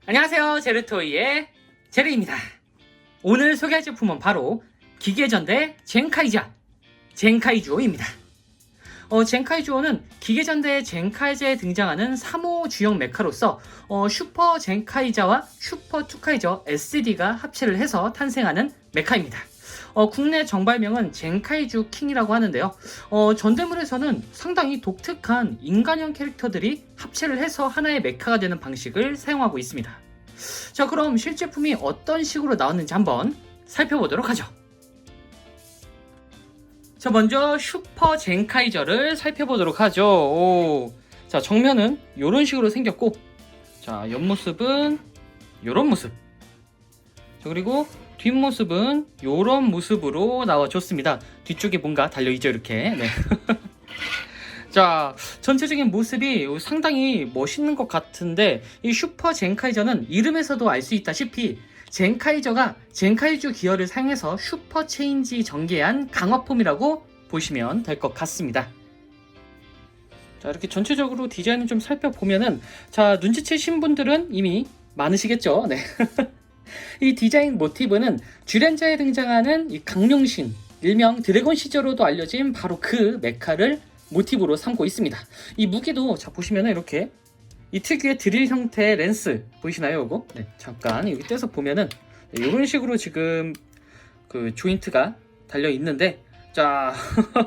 안녕하세요, 제르토이의 제르입니다. 오늘 소개할 제품은 바로 기계전대 젠카이자 젠카이주오입니다. 젠카이주오는 기계전대 젠카이자에 등장하는 3호 주역 메카로서 슈퍼 젠카이자와 슈퍼 투카이저 SD가 합체를 해서 탄생하는 메카입니다. 국내 정발명은 젠카이주 킹이라고 하는데요. 전대물에서는 상당히 독특한 인간형 캐릭터들이 합체를 해서 하나의 메카가 되는 방식을 사용하고 있습니다. 자, 그럼 실제품이 어떤 식으로 나왔는지 한번 살펴보도록 하죠. 자, 먼저 슈퍼 젠카이저를 살펴보도록 하죠. 자, 정면은 이런 식으로 생겼고, 자, 옆모습은 이런 모습. 자, 그리고 뒷모습은 이런 모습으로 나와줬습니다. 뒤쪽에 뭔가 달려있죠, 이렇게. 네. 자, 전체적인 모습이 상당히 멋있는 것 같은데, 이 슈퍼 젠카이저는 이름에서도 알 수 있다시피 젠카이저가 젠카이주 기어를 사용해서 슈퍼 체인지 전개한 강화폼이라고 보시면 될 것 같습니다. 자, 이렇게 전체적으로 디자인을 좀 살펴보면은, 자, 눈치채신 분들은 이미 많으시겠죠. 네. 이 디자인 모티브는 주련자에 등장하는 이 강룡신, 일명 드래곤 시저로도 알려진 바로 그 메카를 모티브로 삼고 있습니다. 이 무기도 자 보시면은 이렇게 이 특유의 드릴 형태의 렌스 보이시나요, 이거? 네, 잠깐 여기 떼서 보면은 이런 식으로 지금 그 조인트가 달려 있는데, 자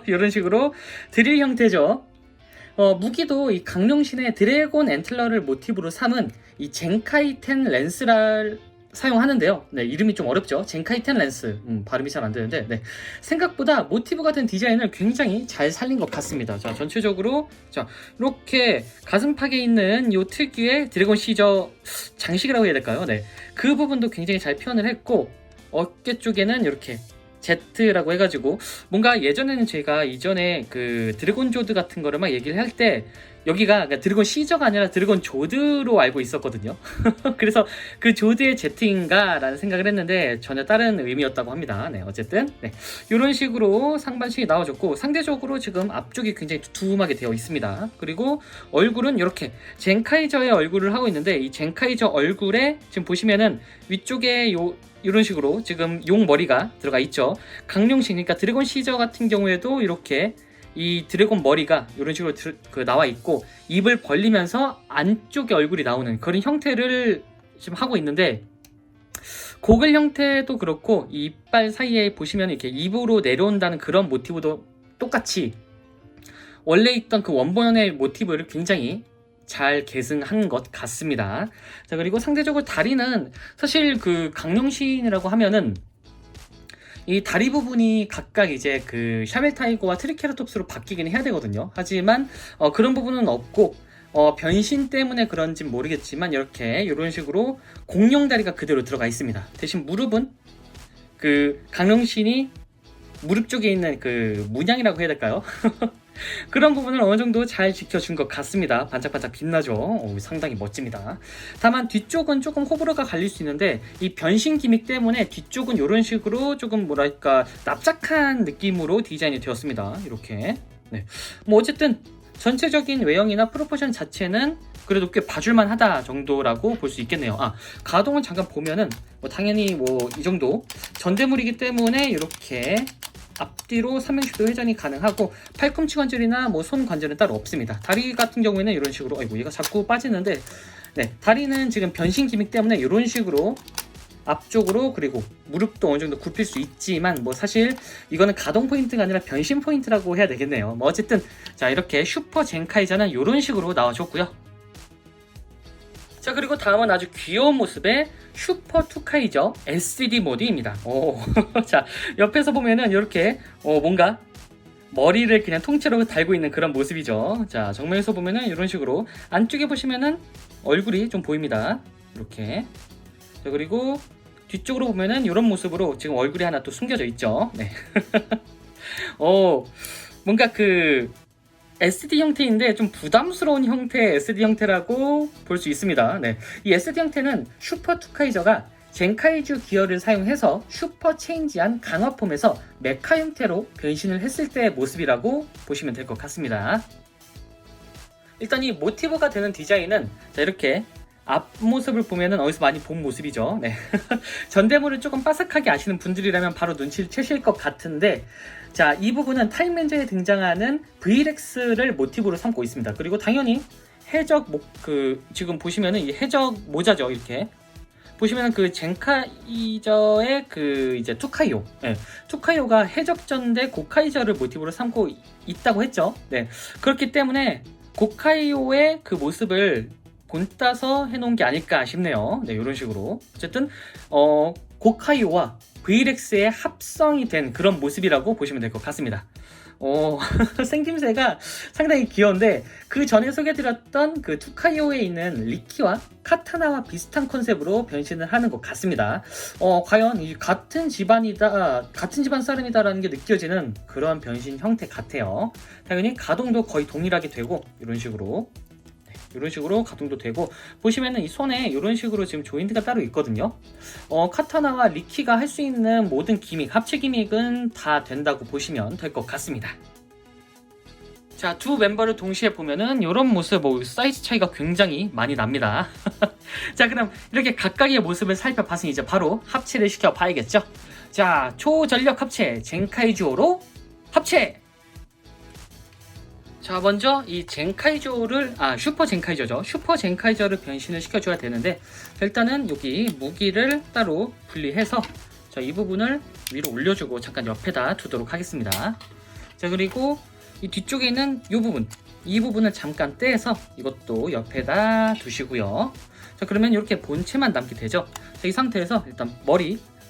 이런 식으로 드릴 형태죠. 무기도 이 강룡신의 드래곤 엔틀러를 모티브로 삼은 이 젠카이10 렌스를 사용하는데요. 네, 이름이 좀 어렵죠. 젠카이10 렌스. 발음이 잘 안 되는데, 네. 생각보다 모티브가 된 디자인을 굉장히 잘 살린 것 같습니다. 자, 전체적으로, 자, 이렇게 가슴팍에 있는 요 특유의 드래곤 시저 장식이라고 해야 될까요? 네. 그 부분도 굉장히 잘 표현을 했고, 어깨 쪽에는 이렇게 Z라고 해가지고, 뭔가 예전에는 제가 이전에 그 드래곤 조드 같은 거를 막 얘기를 할 때, 여기가 그러니까 드래곤 시저가 아니라 드래곤 조드로 알고 있었거든요. 그래서 그 조드의 Z인가 라는 생각을 했는데 전혀 다른 의미였다고 합니다. 네, 어쨌든 네, 이런 식으로 상반신이 나와줬고, 상대적으로 지금 앞쪽이 굉장히 두툼하게 되어 있습니다. 그리고 얼굴은 이렇게 젠카이저의 얼굴을 하고 있는데, 이 젠카이저 얼굴에 지금 보시면은 위쪽에 이런 식으로 지금 용 머리가 들어가 있죠. 강룡신, 그러니까 드래곤 시저 같은 경우에도 이렇게 이 드래곤 머리가 이런 식으로 나와 있고, 입을 벌리면서 안쪽에 얼굴이 나오는 그런 형태를 지금 하고 있는데, 고글 형태도 그렇고 이 이빨 사이에 보시면 이렇게 입으로 내려온다는 그런 모티브도 똑같이 원래 있던 그 원본의 모티브를 굉장히 잘 계승한 것 같습니다. 자, 그리고 상대적으로 다리는 사실 그 강룡신이라고 하면은 이 다리 부분이 각각 이제 그 샤멜 타이거와 트리케라톱스로 바뀌긴 해야 되거든요. 하지만 그런 부분은 없고, 변신 때문에 그런진 모르겠지만 이렇게 이런 식으로 공룡 다리가 그대로 들어가 있습니다. 대신 무릎은 그 강룡신이 무릎 쪽에 있는 그 문양이라고 해야 될까요? 그런 부분을 어느 정도 잘 지켜준 것 같습니다. 반짝반짝 빛나죠. 상당히 멋집니다. 다만 뒤쪽은 조금 호불호가 갈릴 수 있는데, 이 변신 기믹 때문에 뒤쪽은 이런 식으로 조금 뭐랄까 납작한 느낌으로 디자인이 되었습니다. 이렇게. 네. 뭐 어쨌든 전체적인 외형이나 프로포션 자체는 그래도 꽤 봐줄만 하다 정도라고 볼 수 있겠네요. 아, 가동을 잠깐 보면은 뭐 당연히 뭐 이 정도 전대물이기 때문에 이렇게 앞뒤로 360도 회전이 가능하고, 팔꿈치 관절이나 뭐 손 관절은 따로 없습니다. 다리 같은 경우에는 이런 식으로, 아이고 얘가 자꾸 빠지는데, 네, 다리는 지금 변신 기믹 때문에 이런 식으로 앞쪽으로, 그리고 무릎도 어느 정도 굽힐 수 있지만 뭐 사실 이거는 가동 포인트가 아니라 변신 포인트라고 해야 되겠네요. 뭐 어쨌든 자, 이렇게 슈퍼 젠카이자는 이런 식으로 나와줬고요. 자, 그리고 다음은 아주 귀여운 모습의 슈퍼 투카이저 SD 모드입니다. 자, 옆에서 보면은 이렇게 뭔가 머리를 그냥 통째로 달고 있는 그런 모습이죠. 자, 정면에서 보면은 이런 식으로 안쪽에 보시면은 얼굴이 좀 보입니다. 이렇게. 자, 그리고 뒤쪽으로 보면은 이런 모습으로 지금 얼굴이 하나 또 숨겨져 있죠. 네. 뭔가 그 SD 형태인데 좀 부담스러운 형태의 SD 형태라고 볼 수 있습니다. 네. 이 SD 형태는 슈퍼 투카이저가 젠카이주 기어를 사용해서 슈퍼 체인지한 강화폼에서 메카 형태로 변신을 했을 때의 모습이라고 보시면 될 것 같습니다. 일단 이 모티브가 되는 디자인은 자, 이렇게 앞모습을 보면은 어디서 많이 본 모습이죠. 네. 전대물을 조금 빠삭하게 아시는 분들이라면 바로 눈치를 채실 것 같은데, 자, 이 부분은 타임맨저에 등장하는 VRX를 모티브로 삼고 있습니다. 그리고 당연히 해적 지금 보시면은 이 해적 모자죠. 이렇게 보시면은 그 젠카이저의 이제 투카이오, 네, 투카이오가 해적전 대 고카이저를 모티브로 삼고 있다고 했죠. 네, 그렇기 때문에 고카이오의 그 모습을 본따서 해놓은 게 아닐까 싶네요. 네, 이런 식으로 어쨌든 고카이오와 VRX의 합성이 된 그런 모습이라고 보시면 될 것 같습니다. 생김새가 상당히 귀여운데, 그 전에 소개해드렸던 그 투카이오에 있는 리키와 카타나와 비슷한 컨셉으로 변신을 하는 것 같습니다. 과연 이 같은 집안 사람이다라는 게 느껴지는 그런 변신 형태 같아요. 당연히 가동도 거의 동일하게 되고, 이런 식으로 가동도 되고, 보시면은 이 손에 이런 식으로 지금 조인트가 따로 있거든요. 카타나와 리키가 할 수 있는 모든 기믹, 합체 기믹은 다 된다고 보시면 될 것 같습니다. 자, 두 멤버를 동시에 보면은 이런 모습, 사이즈 차이가 굉장히 많이 납니다. 자, 그럼 이렇게 각각의 모습을 살펴봤으니 이제 바로 합체를 시켜 봐야겠죠. 자, 초전력 합체 젠카이주오로 합체! 자, 먼저 이 젠카이저를 슈퍼 젠카이저죠. 슈퍼 젠카이저를 변신을 시켜줘야 되는데, 일단은 여기 무기를 따로 분리해서 이 부분을 위로 올려주고 잠깐 옆에다 두도록 하겠습니다. 자, 그리고 이 뒤쪽에 있는 이 부분을 잠깐 떼서 이것도 옆에다 두시고요. 자, 그러면 이렇게 본체만 남게 되죠. 자, 이 상태에서 일단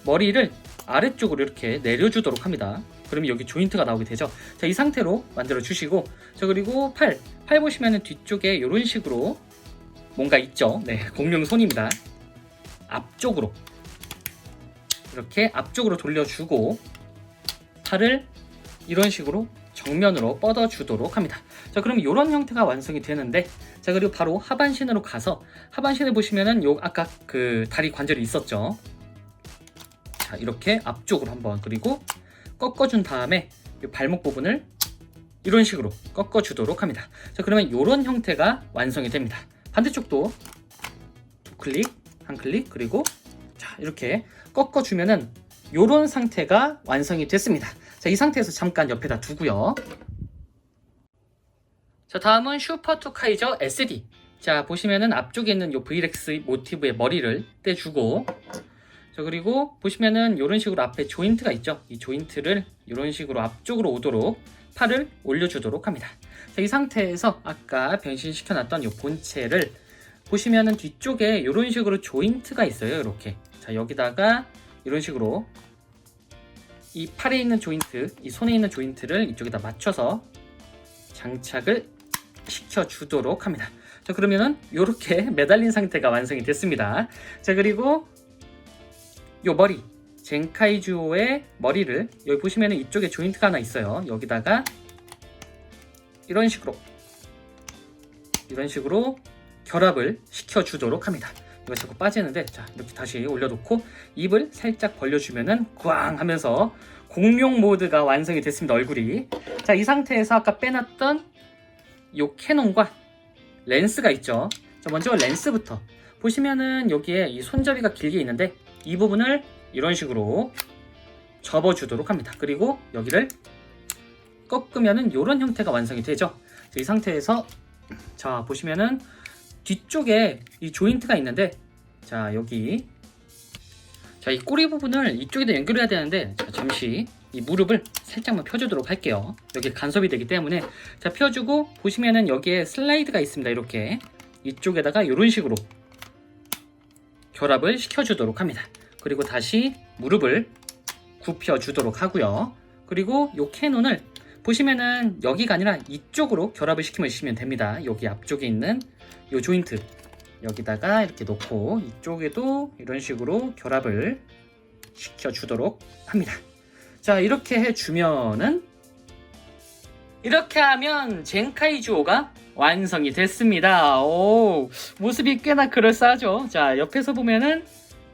머리를 아래쪽으로 이렇게 내려주도록 합니다. 그러면 여기 조인트가 나오게 되죠. 자, 이 상태로 만들어 주시고, 자, 그리고 팔 보시면은 뒤쪽에 이런 식으로 뭔가 있죠. 네, 공룡 손입니다. 앞쪽으로 이렇게 앞쪽으로 돌려주고, 팔을 이런 식으로 정면으로 뻗어주도록 합니다. 자, 그럼 이런 형태가 완성이 되는데, 자, 그리고 바로 하반신으로 가서, 하반신을 보시면은 아까 그 다리 관절이 있었죠. 자, 이렇게 앞쪽으로 한번, 그리고 꺾어준 다음에 이 발목 부분을 이런 식으로 꺾어주도록 합니다. 자, 그러면 이런 형태가 완성이 됩니다. 반대쪽도 두 클릭, 한 클릭, 그리고 자, 이렇게 꺾어주면은 이런 상태가 완성이 됐습니다. 자, 이 상태에서 잠깐 옆에다 두고요. 자, 다음은 슈퍼 투카이저 SD. 자, 보시면은 앞쪽에 있는 이 VRX 모티브의 머리를 떼주고, 자, 그리고 보시면은 이런 식으로 앞에 조인트가 있죠. 이 조인트를 이런 식으로 앞쪽으로 오도록 팔을 올려주도록 합니다. 자, 이 상태에서 아까 변신시켜놨던 이 본체를 보시면은 뒤쪽에 이런 식으로 조인트가 있어요. 이렇게. 자, 여기다가 이런 식으로 이 팔에 있는 조인트, 이 손에 있는 조인트를 이쪽에다 맞춰서 장착을 시켜주도록 합니다. 자, 그러면은 이렇게 매달린 상태가 완성이 됐습니다. 자, 그리고 요 머리, 젠카이주오의 머리를 여기 보시면은 이쪽에 조인트가 하나 있어요. 여기다가 이런 식으로 결합을 시켜주도록 합니다. 이거 자꾸 빠지는데, 자, 이렇게 다시 올려놓고 입을 살짝 벌려주면은 꽝 하면서 공룡 모드가 완성이 됐습니다. 얼굴이. 자, 이 상태에서 아까 빼놨던 요 캐논과 렌스가 있죠. 자, 먼저 렌스부터 보시면은 여기에 이 손잡이가 길게 있는데, 이 부분을 이런 식으로 접어주도록 합니다. 그리고 여기를 꺾으면은 이런 형태가 완성이 되죠. 이 상태에서 자, 보시면은 뒤쪽에 이 조인트가 있는데, 자, 여기 자, 이 꼬리 부분을 이쪽에다 연결해야 되는데, 자, 잠시 이 무릎을 살짝만 펴주도록 할게요. 여기 간섭이 되기 때문에. 자, 펴주고 보시면은 여기에 슬라이드가 있습니다. 이렇게 이쪽에다가 이런 식으로 결합을 시켜주도록 합니다. 그리고 다시 무릎을 굽혀주도록 하고요. 그리고 이 캐논을 보시면은 여기가 아니라 이쪽으로 결합을 시키면 됩니다. 여기 앞쪽에 있는 이 조인트 여기다가 이렇게 놓고 이쪽에도 이런 식으로 결합을 시켜주도록 합니다. 자, 이렇게 해주면은 이렇게 하면 젠카이주오가 완성이 됐습니다. 오, 모습이 꽤나 그럴싸하죠. 자, 옆에서 보면은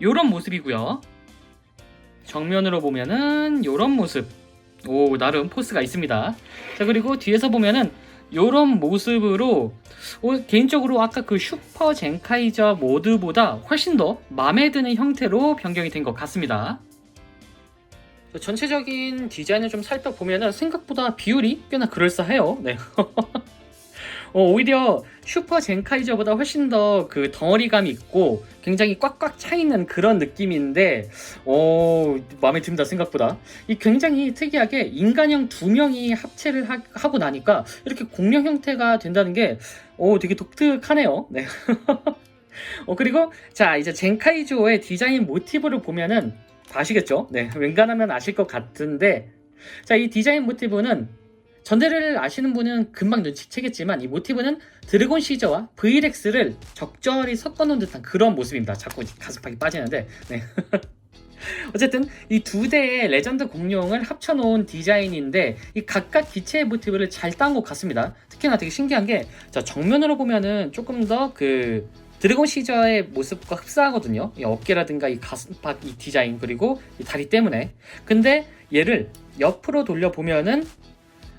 요런 모습이고요. 정면으로 보면은 요런 모습. 오, 나름 포스가 있습니다. 자, 그리고 뒤에서 보면은 요런 모습으로 개인적으로 아까 그 슈퍼 젠카이저 모드보다 훨씬 더 마음에 드는 형태로 변경이 된 것 같습니다. 전체적인 디자인을 좀 살펴보면 생각보다 비율이 꽤나 그럴싸해요. 네. 오히려 슈퍼 젠카이저보다 훨씬 더 그 덩어리감이 있고 굉장히 꽉꽉 차있는 그런 느낌인데 마음에 듭니다. 생각보다 이 굉장히 특이하게 인간형 두 명이 합체를 하고 나니까 이렇게 공룡 형태가 된다는 게 되게 독특하네요. 네. 그리고 자 이제 젠카이조의 디자인 모티브를 보면은 아시겠죠? 네, 웬간하면 아실 것 같은데 자 이 디자인 모티브는 전대를 아시는 분은 금방 눈치채겠지만 이 모티브는 드래곤 시저와 VRX를 적절히 섞어놓은 듯한 그런 모습입니다. 자꾸 가슴팍이 빠지는데 네. 어쨌든 이 두 대의 레전드 공룡을 합쳐놓은 디자인인데 이 각각 기체의 모티브를 잘 딴 것 같습니다. 특히나 되게 신기한 게 자, 정면으로 보면은 조금 더 그 드래곤 시저의 모습과 흡사하거든요. 이 어깨라든가 이 가슴팍 이 디자인 그리고 이 다리 때문에. 근데 얘를 옆으로 돌려보면은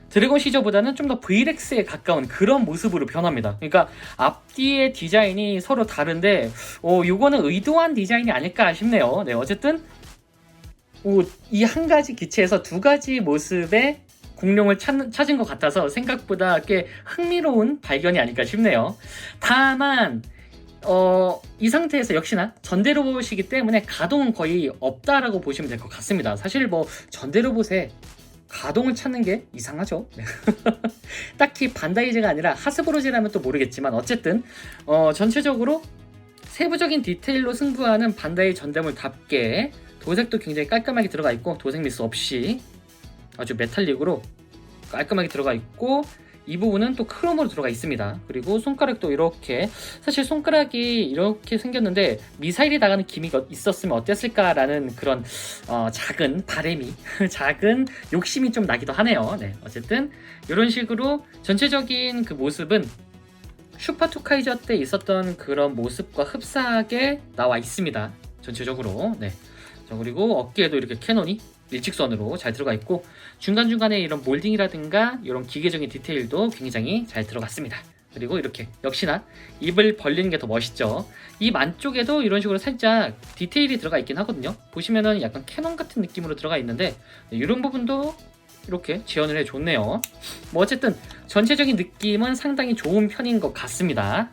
드래곤 시저보다는 좀 더 VRX에 가까운 그런 모습으로 변합니다. 그러니까 앞뒤의 디자인이 서로 다른데 요거는 의도한 디자인이 아닐까 싶네요. 네, 어쨌든 이 한 가지 기체에서 두 가지 모습의 공룡을 찾은 것 같아서 생각보다 꽤 흥미로운 발견이 아닐까 싶네요. 다만 이 상태에서 역시나 전대 로봇이기 때문에 가동은 거의 없다라고 보시면 될 것 같습니다. 사실 뭐 전대 로봇에 가동을 찾는 게 이상하죠. 딱히 반다이즈가 아니라 하스브로즈라면 또 모르겠지만 어쨌든 전체적으로 세부적인 디테일로 승부하는 반다이 전대물답게 도색도 굉장히 깔끔하게 들어가 있고 도색 미스 없이 아주 메탈릭으로 깔끔하게 들어가 있고 이 부분은 또 크롬으로 들어가 있습니다. 그리고 손가락도 이렇게 사실 손가락이 이렇게 생겼는데 미사일이 나가는 기미가 있었으면 어땠을까라는 그런 작은 바램이 작은 욕심이 좀 나기도 하네요. 네, 어쨌든 이런 식으로 전체적인 그 모습은 슈퍼 투카이저 때 있었던 그런 모습과 흡사하게 나와 있습니다. 전체적으로. 네. 자, 그리고 어깨에도 이렇게 캐논이 일직선으로 잘 들어가 있고 중간중간에 이런 몰딩이라든가 이런 기계적인 디테일도 굉장히 잘 들어갔습니다. 그리고 이렇게 역시나 입을 벌리는 게 더 멋있죠. 입 안쪽에도 이런 식으로 살짝 디테일이 들어가 있긴 하거든요. 보시면은 약간 캐논 같은 느낌으로 들어가 있는데 이런 부분도 이렇게 재현을 해줬네요. 뭐 어쨌든 전체적인 느낌은 상당히 좋은 편인 것 같습니다.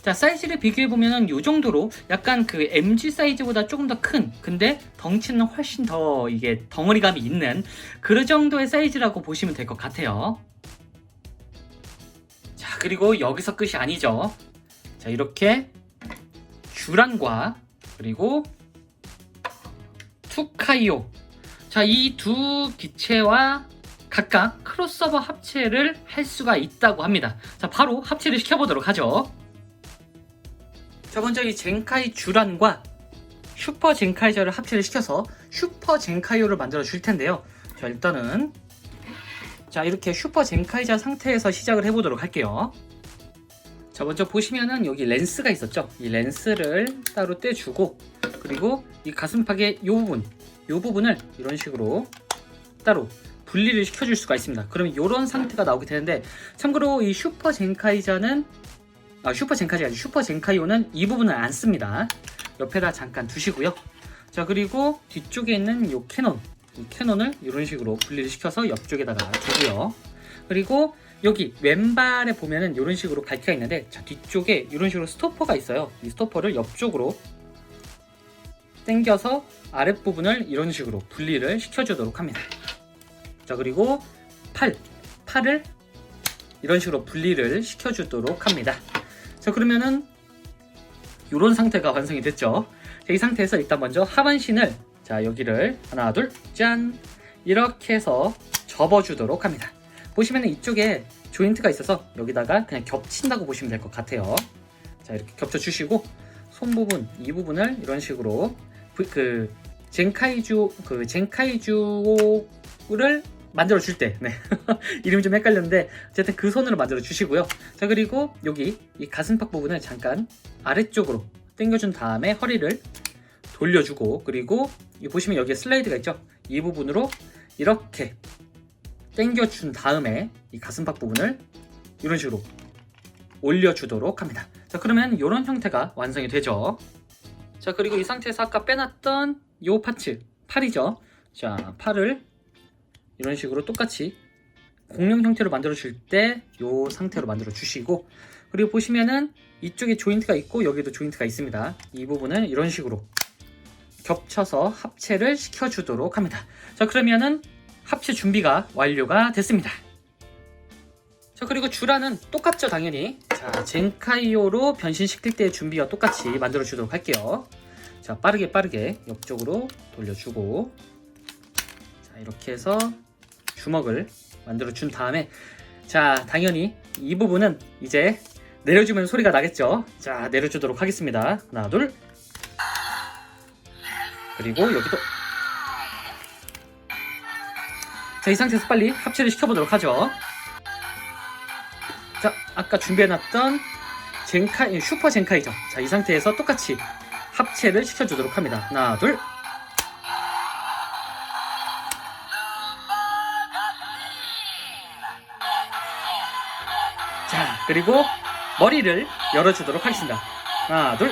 자, 사이즈를 비교해보면 이 정도로 약간 그 MG 사이즈보다 조금 더 큰, 근데 덩치는 훨씬 더 이게 덩어리감이 있는 그 정도의 사이즈라고 보시면 될 것 같아요. 자, 그리고 여기서 끝이 아니죠. 자, 이렇게 듀란과 그리고 투카이오. 자, 이 두 기체와 각각 크로스오버 합체를 할 수가 있다고 합니다. 자, 바로 합체를 시켜보도록 하죠. 자, 먼저 이 젠카이 듀란과 슈퍼 젠카이저를 합체를 시켜서 슈퍼 젠카이오를 만들어 줄 텐데요. 자, 일단은 자, 이렇게 슈퍼 젠카이저 상태에서 시작을 해보도록 할게요. 자, 먼저 보시면은 여기 렌스가 있었죠. 이 렌스를 따로 떼주고 그리고 이 가슴팍의 이 부분을 이런 식으로 따로 분리를 시켜줄 수가 있습니다. 그러면 이런 상태가 나오게 되는데 참고로 이 슈퍼 젠카이저는 슈퍼 젠카이가 아니라 슈퍼 젠카이오는 이 부분을 안 씁니다. 옆에다 잠깐 두시고요. 자, 그리고 뒤쪽에 있는 이 캐논을 이런 식으로 분리를 시켜서 옆쪽에다가 두고요. 그리고 여기 왼발에 보면은 이런 식으로 갈퀴가 있는데 자, 뒤쪽에 이런 식으로 스토퍼가 있어요. 이 스토퍼를 옆쪽으로 당겨서 아랫부분을 이런 식으로 분리를 시켜주도록 합니다. 자, 그리고 팔을 이런 식으로 분리를 시켜주도록 합니다. 자, 그러면은 이런 상태가 완성이 됐죠. 자, 이 상태에서 일단 먼저 하반신을 자, 여기를 하나 둘 짠 이렇게 해서 접어주도록 합니다. 보시면 이쪽에 조인트가 있어서 여기다가 그냥 겹친다고 보시면 될 것 같아요. 자, 이렇게 겹쳐주시고 손 부분 이 부분을 이런 식으로 젠카이주를 만들어 줄 때, 네. 이름이 좀 헷갈렸는데 어쨌든 그 손으로 만들어 주시고요. 자, 그리고 여기 이 가슴팍 부분을 잠깐 아래쪽으로 당겨준 다음에 허리를 돌려주고, 그리고 이 보시면 여기에 슬라이드가 있죠. 이 부분으로 이렇게 당겨준 다음에 이 가슴팍 부분을 이런 식으로 올려주도록 합니다. 자, 그러면 이런 형태가 완성이 되죠. 자, 그리고 이 상태에서 아까 빼놨던 이 파츠, 팔이죠. 자, 팔을 이런 식으로 똑같이 공룡 형태로 만들어 줄 때 이 상태로 만들어 주시고, 그리고 보시면은 이쪽에 조인트가 있고 여기도 조인트가 있습니다. 이 부분을 이런 식으로 겹쳐서 합체를 시켜주도록 합니다. 자, 그러면은 합체 준비가 완료가 됐습니다. 자, 그리고 주라는 똑같죠, 당연히. 자, 젠카이오로 변신시킬 때의 준비와 똑같이 만들어 주도록 할게요. 자, 빠르게 옆쪽으로 돌려주고, 자, 이렇게 해서 주먹을 만들어 준 다음에, 자, 당연히 이 부분은 이제 내려주면 소리가 나겠죠. 자, 내려주도록 하겠습니다. 하나, 둘. 그리고 여기도. 자, 이 상태에서 빨리 합체를 시켜보도록 하죠. 자, 아까 준비해놨던 슈퍼 젠카이죠. 자, 이 상태에서 똑같이 합체를 시켜주도록 합니다. 하나, 둘. 자, 그리고 머리를 열어주도록 하겠습니다. 하나, 둘.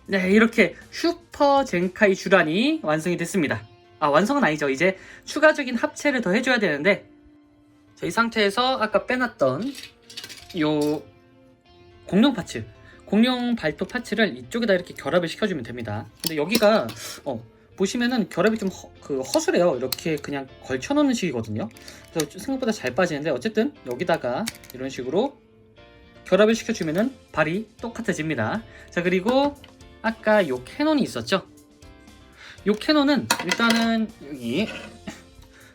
네, 이렇게 슈퍼 젠카이 주란이 완성이 됐습니다. 아, 완성은 아니죠. 이제 추가적인 합체를 더 해줘야 되는데, 자, 이 상태에서 아까 빼놨던 요 공룡 파츠, 공룡 발톱 파츠를 이쪽에다 이렇게 결합을 시켜주면 됩니다. 근데 여기가 보시면은 결합이 좀 허술해요. 이렇게 그냥 걸쳐놓는 식이거든요. 그래서 생각보다 잘 빠지는데, 어쨌든 여기다가 이런 식으로 결합을 시켜주면은 발이 똑같아집니다. 자, 그리고 아까 요 캐논이 있었죠? 요 캐논은 일단은 여기,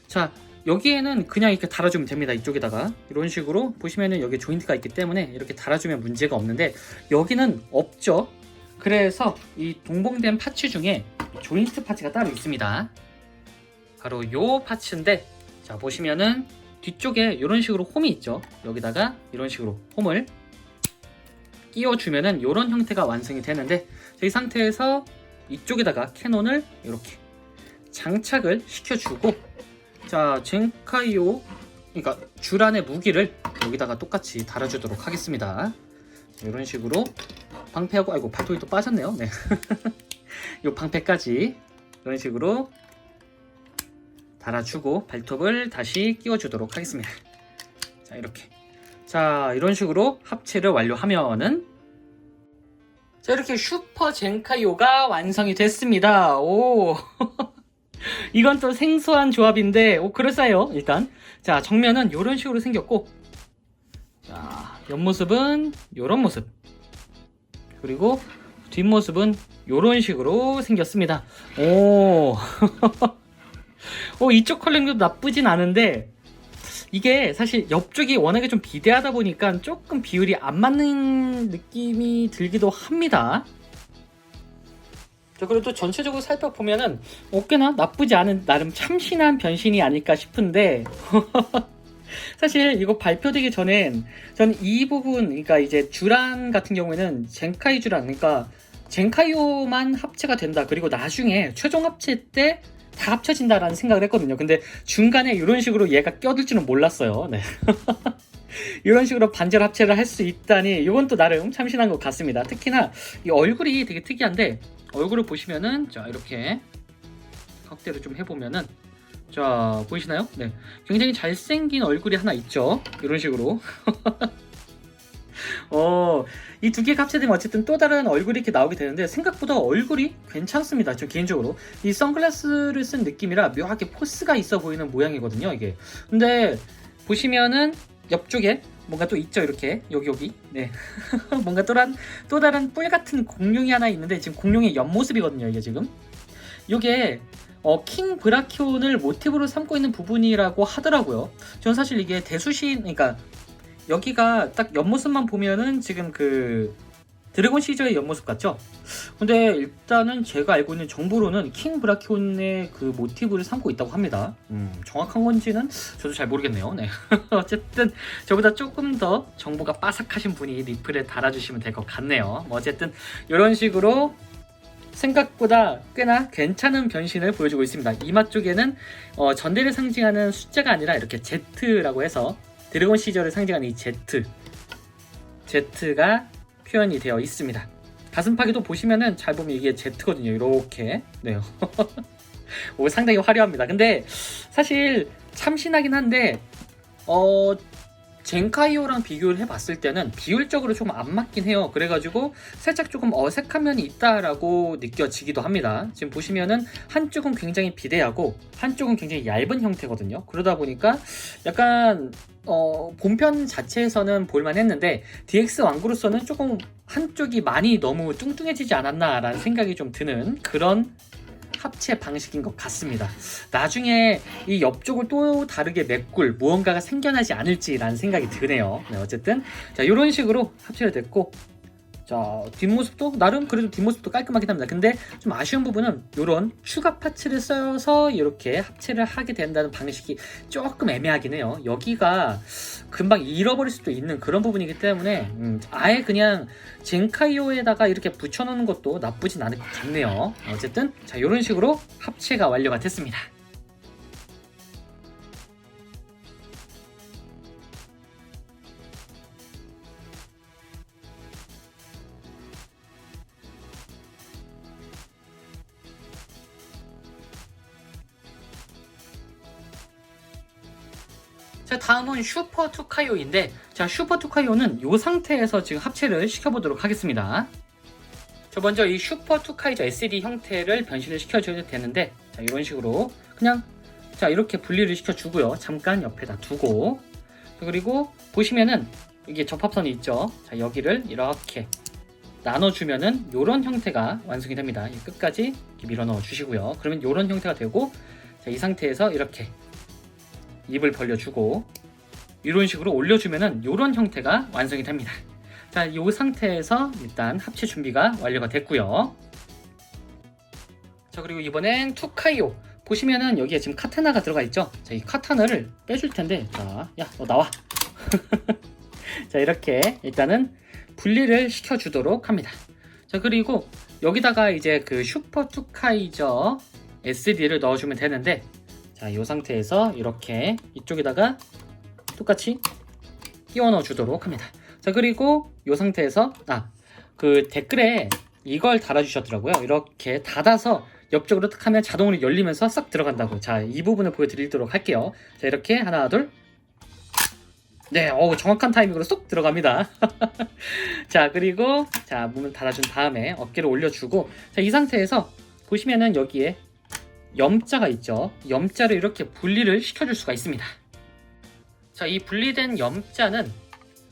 자, 여기에는 그냥 이렇게 달아주면 됩니다. 이쪽에다가 이런 식으로 보시면은 여기 조인트가 있기 때문에 이렇게 달아주면 문제가 없는데, 여기는 없죠. 그래서 이 동봉된 파츠 중에 조인트 파츠가 따로 있습니다. 바로 요 파츠인데, 자, 보시면은 뒤쪽에 이런 식으로 홈이 있죠. 여기다가 이런 식으로 홈을 끼워주면은 이런 형태가 완성이 되는데, 이 상태에서 이쪽에다가 캐논을 이렇게 장착을 시켜주고, 자, 젠카이오, 그러니까 주란의 무기를 여기다가 똑같이 달아주도록 하겠습니다. 이런 식으로 방패하고, 아이고, 발톱이 또 빠졌네요. 네. 이 방패까지 이런 식으로 달아주고 발톱을 다시 끼워주도록 하겠습니다. 자, 이렇게. 자, 이런 식으로 합체를 완료하면은, 자, 이렇게 슈퍼 젠카이오가 완성이 됐습니다. 오. 이건 또 생소한 조합인데, 그럴싸해요, 일단. 자, 정면은 이런 식으로 생겼고, 자, 옆모습은 이런 모습. 그리고 뒷모습은 이런 식으로 생겼습니다. 오. 이쪽 컬러도 나쁘진 않은데, 이게 사실 옆쪽이 워낙에 좀 비대하다 보니까 조금 비율이 안 맞는 느낌이 들기도 합니다. 자, 그래도 전체적으로 살펴보면은 꽤나 나쁘지 않은, 나름 참신한 변신이 아닐까 싶은데 사실 이거 발표되기 전엔 저는 이 부분, 그러니까 이제 주란 같은 경우에는 젠카이 주란, 그러니까 젠카이오만 합체가 된다, 그리고 나중에 최종 합체 때 다 합쳐진다라는 생각을 했거든요. 근데 중간에 이런 식으로 얘가 껴들 줄은 몰랐어요. 네. 이런 식으로 반절 합체를 할 수 있다니, 이건 또 나름 참신한 것 같습니다. 특히나 이 얼굴이 되게 특이한데, 얼굴을 보시면은, 자, 이렇게 확대를 좀 해보면은, 자, 보이시나요? 네, 굉장히 잘생긴 얼굴이 하나 있죠. 이런 식으로. 이 두 개가 합체되면 어쨌든 또 다른 얼굴이 이렇게 나오게 되는데, 생각보다 얼굴이 괜찮습니다. 저 개인적으로 이 선글라스를 쓴 느낌이라 묘하게 포스가 있어 보이는 모양이거든요, 이게. 근데 보시면은 옆쪽에 뭔가 또 있죠, 이렇게 여기. 네. 뭔가 또 다른 뿔 같은 공룡이 하나 있는데, 지금 공룡의 옆모습이거든요, 이게 지금. 이게 킹 브라키온을 모티브로 삼고 있는 부분이라고 하더라고요. 저는 사실 이게 대수신, 그러니까 여기가 딱 옆모습만 보면은 지금 그 드래곤 시저의 옆모습 같죠? 근데 일단은 제가 알고 있는 정보로는 킹 브라키온의 그 모티브를 삼고 있다고 합니다. 정확한 건지는 저도 잘 모르겠네요. 네. 어쨌든 저보다 조금 더 정보가 빠삭하신 분이 리플에 달아주시면 될 것 같네요. 뭐 어쨌든 이런 식으로 생각보다 꽤나 괜찮은 변신을 보여주고 있습니다. 이마 쪽에는 전대를 상징하는 숫자가 아니라 이렇게 Z라고 해서 드래곤 시저를 상징하는 이 Z가 표현이 되어 있습니다. 가슴팍에도 보시면은 잘 보면 이게 Z거든요. 이렇게. 네. 오, 상당히 화려합니다. 근데 사실 참신하긴 한데 젠카이오랑 비교를 해봤을 때는 비율적으로 좀 안 맞긴 해요. 그래가지고 살짝 조금 어색한 면이 있다라고 느껴지기도 합니다. 지금 보시면은 한쪽은 굉장히 비대하고 한쪽은 굉장히 얇은 형태거든요. 그러다 보니까 약간 본편 자체에서는 볼만 했는데 DX 왕구로서는 조금 한쪽이 많이 너무 뚱뚱해지지 않았나 라는 생각이 좀 드는 그런 합체 방식인 것 같습니다. 나중에 이 옆쪽을 또 다르게 메꿀 무언가가 생겨나지 않을지라는 생각이 드네요. 네, 어쨌든 자 이런 식으로 합체가 됐고, 자 뒷모습도 나름 그래도 뒷모습도 깔끔하긴 합니다. 근데 좀 아쉬운 부분은 이런 추가 파츠를 써서 이렇게 합체를 하게 된다는 방식이 조금 애매하긴 해요. 여기가 금방 잃어버릴 수도 있는 그런 부분이기 때문에 아예 그냥 젠카이오에다가 이렇게 붙여놓는 것도 나쁘진 않을 것 같네요. 어쨌든 자 이런 식으로 합체가 완료가 됐습니다. 자 다음은 슈퍼 투카이오인데, 자 슈퍼 투카이오는 이 상태에서 지금 합체를 시켜보도록 하겠습니다. 저 먼저 이 슈퍼 투카이저 SD 형태를 변신을 시켜줘야 되는데, 자 이런 식으로 그냥 자 이렇게 분리를 시켜주고요. 잠깐 옆에다 두고, 그리고 보시면은 이게 접합선이 있죠. 자 여기를 이렇게 나눠주면은 이런 형태가 완성이 됩니다. 끝까지 이렇게 밀어 넣어 주시고요. 그러면 이런 형태가 되고, 자 이 상태에서 이렇게 입을 벌려주고 이런 식으로 올려주면은 이런 형태가 완성이 됩니다. 자, 이 상태에서 일단 합체 준비가 완료가 됐고요. 자, 그리고 이번엔 투카이오 보시면은 여기에 지금 카타나가 들어가 있죠. 자, 이 카타나를 빼줄 텐데, 자, 야, 너 나와. 자, 이렇게 일단은 분리를 시켜주도록 합니다. 자, 그리고 여기다가 이제 그 슈퍼 투카이저 SD를 넣어주면 되는데, 자, 이 상태에서 이렇게 이쪽에다가 똑같이 끼워 넣어 주도록 합니다. 자, 그리고 이 상태에서 그 댓글에 이걸 달아주셨더라고요. 이렇게 닫아서 옆쪽으로 딱 하면 자동으로 열리면서 싹 들어간다고. 자, 이 부분을 보여드리도록 할게요. 자, 이렇게 하나, 둘. 네, 정확한 타이밍으로 쏙 들어갑니다. 자, 그리고 자, 문을 닫아준 다음에 어깨를 올려주고, 자, 이 상태에서 보시면은 여기에 염자가 있죠. 염자를 이렇게 분리를 시켜줄 수가 있습니다. 자, 이 분리된 염자는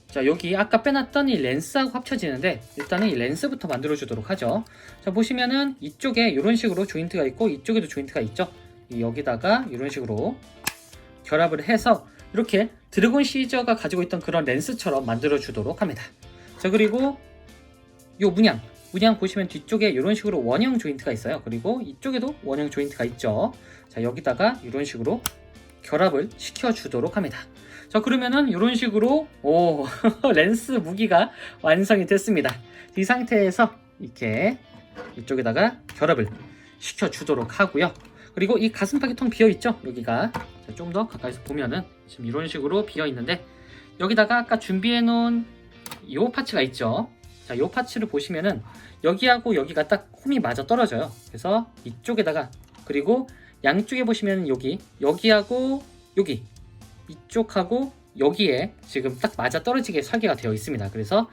자 여기 아까 빼놨던 이 렌스하고 합쳐지는데, 일단은 이 렌스부터 만들어 주도록 하죠. 자 보시면은 이쪽에 이런 식으로 조인트가 있고 이쪽에도 조인트가 있죠. 여기다가 이런 식으로 결합을 해서 이렇게 드래곤 시저가 가지고 있던 그런 렌스처럼 만들어 주도록 합니다. 자 그리고 요 문양 보시면 뒤쪽에 이런 식으로 원형 조인트가 있어요. 그리고 이쪽에도 원형 조인트가 있죠. 자 여기다가 이런 식으로 결합을 시켜주도록 합니다. 자 그러면은 이런 식으로 렌스 무기가 완성이 됐습니다. 이 상태에서 이렇게 이쪽에다가 결합을 시켜주도록 하고요. 그리고 이 가슴팍이 텅 비어있죠. 여기가 좀 더 가까이서 보면은 지금 이런 식으로 비어있는데, 여기다가 아까 준비해놓은 이 파츠가 있죠. 자, 이 파츠를 보시면은 여기하고 여기가 딱 홈이 맞아 떨어져요. 그래서 이쪽에다가, 그리고 양쪽에 보시면 여기하고 여기 이쪽하고 여기에 지금 딱 맞아 떨어지게 설계가 되어 있습니다. 그래서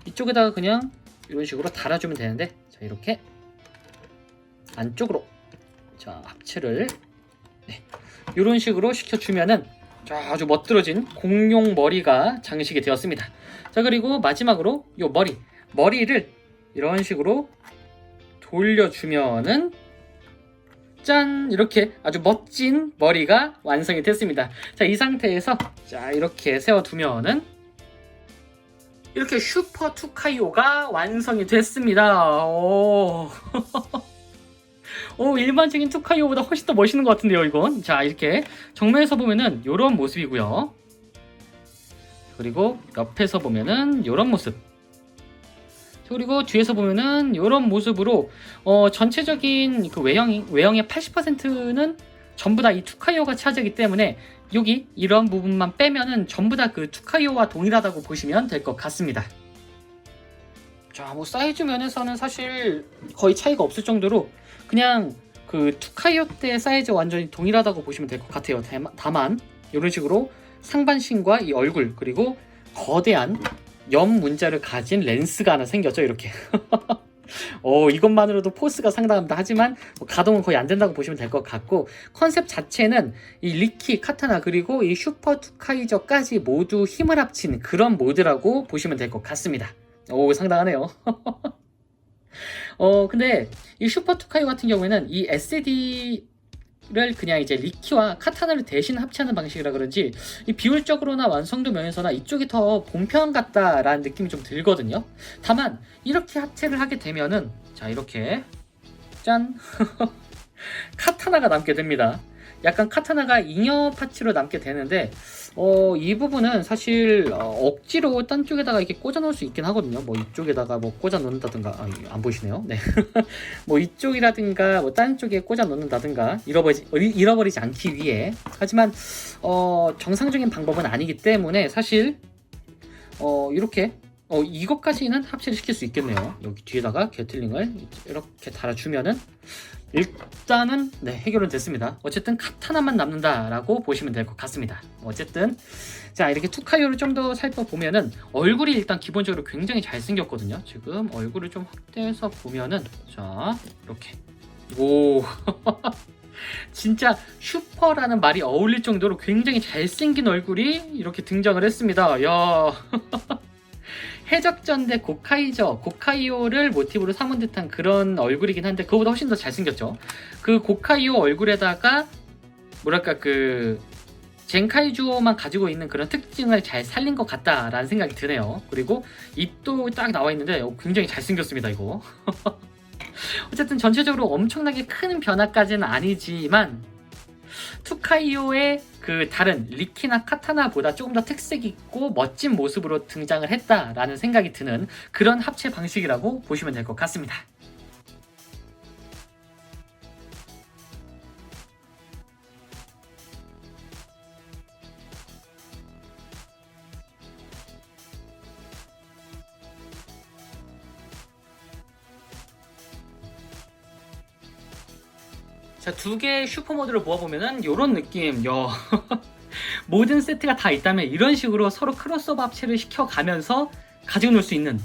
이쪽에다가 그냥 이런 식으로 달아주면 되는데, 자 이렇게 안쪽으로 자 합체를 이런 식으로 시켜주면은 아주 멋들어진 공룡 머리가 장식이 되었습니다. 자 그리고 마지막으로 이 머리를 이런 식으로 돌려주면은 짠! 이렇게 아주 멋진 머리가 완성이 됐습니다. 자, 이 상태에서 자, 이렇게 세워두면은 이렇게 슈퍼 투카이오가 완성이 됐습니다. 오, 오, 일반적인 투카이오보다 훨씬 더 멋있는 것 같은데요, 이건. 자, 이렇게 정면에서 보면은 이런 모습이고요. 그리고 옆에서 보면은 이런 모습. 그리고 뒤에서 보면은 이런 모습으로 전체적인 그 외형의 80%는 전부 다 이 투카이오가 차지하기 때문에 여기 이런 부분만 빼면은 전부 다 그 투카이오와 동일하다고 보시면 될 것 같습니다. 자, 뭐 사이즈 면에서는 사실 거의 차이가 없을 정도로 그냥 그 투카이오 때 사이즈 완전히 동일하다고 보시면 될 것 같아요. 다만 이런 식으로 상반신과 이 얼굴 그리고 거대한 옆 문자를 가진 렌스가 하나 생겼죠, 이렇게. 이것만으로도 포스가 상당합니다. 하지만 가동은 거의 안 된다고 보시면 될 것 같고, 컨셉 자체는 이 리키, 카타나 그리고 이 슈퍼 투카이저까지 모두 힘을 합친 그런 모드라고 보시면 될 것 같습니다. 오, 상당하네요. 근데 이 슈퍼 투카이저 같은 경우에는 이 SD를 그냥 이제 리키와 카타나를 대신 합체하는 방식이라 그런지 이 비율적으로나 완성도 면에서나 이쪽이 더 본편 같다라는 느낌이 좀 들거든요. 다만 이렇게 합체를 하게 되면은 자, 이렇게 짠! 카타나가 남게 됩니다. 약간 카타나가 잉여 파츠로 남게 되는데 이 부분은 사실 억지로 딴 쪽에다가 이렇게 꽂아 놓을 수 있긴 하거든요. 뭐 이쪽에다가 뭐 꽂아 놓는다든가, 안 보이시네요. 네. 뭐 이쪽이라든가 뭐 딴 쪽에 꽂아 놓는다든가 잃어버리지 않기 위해. 하지만 정상적인 방법은 아니기 때문에 사실 이렇게 이것까지는 합체를 시킬 수 있겠네요. 여기 뒤에다가 게틀링을 이렇게 달아주면은 일단은 네, 해결은 됐습니다. 어쨌든 카타나만 남는다라고 보시면 될 것 같습니다. 어쨌든 자, 이렇게 투카이오를 좀 더 살펴보면은 얼굴이 일단 기본적으로 굉장히 잘생겼거든요. 지금 얼굴을 좀 확대해서 보면은 자, 이렇게 오 진짜 슈퍼라는 말이 어울릴 정도로 굉장히 잘생긴 얼굴이 이렇게 등장을 했습니다. 야 해적전 대 고카이오를 모티브로 삼은 듯한 그런 얼굴이긴 한데 그거보다 훨씬 더 잘생겼죠. 그 고카이오 얼굴에다가 뭐랄까 그 젠카이주오만 가지고 있는 그런 특징을 잘 살린 것 같다라는 생각이 드네요. 그리고 입도 딱 나와 있는데 굉장히 잘생겼습니다, 이거. 어쨌든 전체적으로 엄청나게 큰 변화까지는 아니지만 투카이오의 그 다른 리키나 카타나보다 조금 더 특색 있고 멋진 모습으로 등장을 했다라는 생각이 드는 그런 합체 방식이라고 보시면 될 것 같습니다. 자, 두 개의 슈퍼모드를 모아보면은 요런 느낌. 모든 세트가 다 있다면 이런 식으로 서로 크로스오버 합체를 시켜가면서 가지고 놀 수 있는,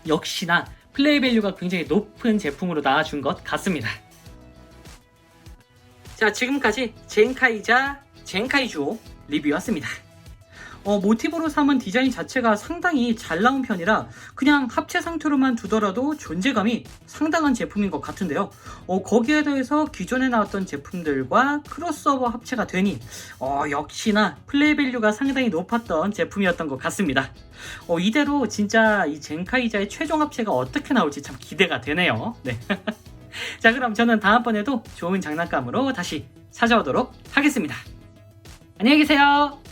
역시나 플레이 밸류가 굉장히 높은 제품으로 나와준 것 같습니다. 자, 지금까지 젠카이주오 리뷰였습니다. 모티브로 삼은 디자인 자체가 상당히 잘 나온 편이라 그냥 합체 상태로만 두더라도 존재감이 상당한 제품인 것 같은데요. 거기에 더해서 기존에 나왔던 제품들과 크로스오버 합체가 되니 역시나 플레이 밸류가 상당히 높았던 제품이었던 것 같습니다. 이대로 진짜 이 젠카이자의 최종 합체가 어떻게 나올지 참 기대가 되네요. 네. 자, 그럼 저는 다음번에도 좋은 장난감으로 다시 찾아오도록 하겠습니다. 안녕히 계세요.